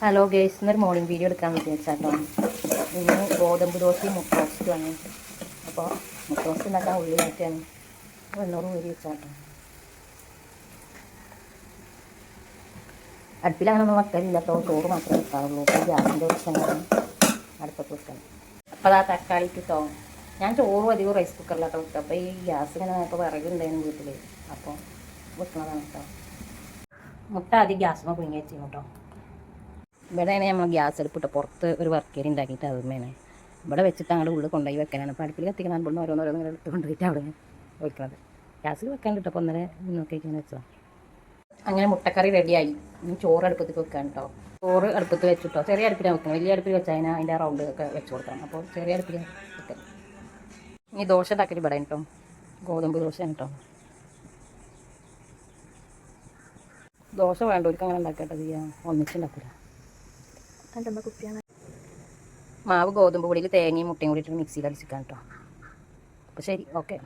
Hello guys, ഇന്നൊരു morning video എടുക്കാൻ വിചാരിച്ചാട്ടോ. ഇന്ന് ഗോതമ്പ് ദോശയും മുട്ട റോസ്റ്റുമാണ്. അപ്പോൾ മുട്ട റോസ്റ്റ് ഉണ്ടാക്കാൻ ഉള്ളി മാറ്റിയാണ് 100 ഊരി വെച്ചാട്ടോ. അടുപ്പിലങ്ങനൊന്നും വെക്കലില്ലാട്ടോ, ചോറ് മാത്രമേ വെക്കാറുള്ളൂ. അപ്പോൾ ഗ്യാസിൻ്റെ പ്രശ്നങ്ങളാണ് അടുപ്പത്ത് വെക്കണം. അപ്പോൾ ആ തക്കാളി ഇട്ടോ, ഞാൻ ചോറും അധികം റൈസ് കുക്കറിലാട്ടോ വെക്കുക. അപ്പോൾ ഈ ഗ്യാസ് ഇങ്ങനെ ഇപ്പോൾ വിറകുണ്ടായിരുന്നു വീട്ടിൽ, അപ്പോൾ വെക്കണതാണ് കേട്ടോ. മുട്ട ആദ്യം ഗ്യാസിന് പുഴുങ്ങി വെച്ചിരുന്നു കേട്ടോ. ഇവിടെയാണ് നമ്മൾ ഗ്യാസ് എടുപ്പിട്ട് പുറത്ത് ഒരു വർക്കേരി ഉണ്ടാക്കിയിട്ട് അതുമേനെ ഇവിടെ വെച്ചിട്ട് അങ്ങോട്ട് ഉള്ളിൽ കൊണ്ടുപോയി വെക്കാനാണ്. അപ്പോൾ അടുപ്പിൽ കത്തിക്കാൻ ഇവിടെ ഓരോന്നോരോന്ന് എടുത്ത് കൊണ്ടുപോയിട്ട് അവിടെ വെക്കുന്നത്. ഗ്യാസിൽ വെക്കാൻ കിട്ടും. 1.5 നോക്കിക്കാൻ വെച്ചോ. അങ്ങനെ മുട്ടക്കറി റെഡിയായി. ഇനി ചോറ് അടുപ്പത്തേക്ക് വെക്കാൻ കേട്ടോ. ചോറ് അടുപ്പത്ത് വെച്ചിട്ടോ. ചെറിയ അടുപ്പിലാണ് വെക്കണം. വലിയ അടുപ്പിൽ വെച്ചാൽ അതിൻ്റെ റൗണ്ട് ഒക്കെ വെച്ച് കൊടുക്കണം. അപ്പോൾ ചെറിയ അടുപ്പിൽ വെക്കാം. ഇനി ദോശ ഉണ്ടാക്കിയിട്ട് ഇവിടെ കേട്ടോ. ഗോതമ്പ് ദോശ കേട്ടോ. ദോശ വേണ്ടവർക്ക് അങ്ങനെ ഉണ്ടാക്കട്ടെ, ചെയ്യാം ഒന്നിച്ചുണ്ടാക്കില്ല. മാവ് ഗോതമ്പ് പൊടിയിൽ തേങ്ങയും മുട്ടയും കൂടിയിട്ട് മിക്സിയിൽ അടിച്ചിരിക്കാം കേട്ടോ. അപ്പോൾ ശരി, ഓക്കെ.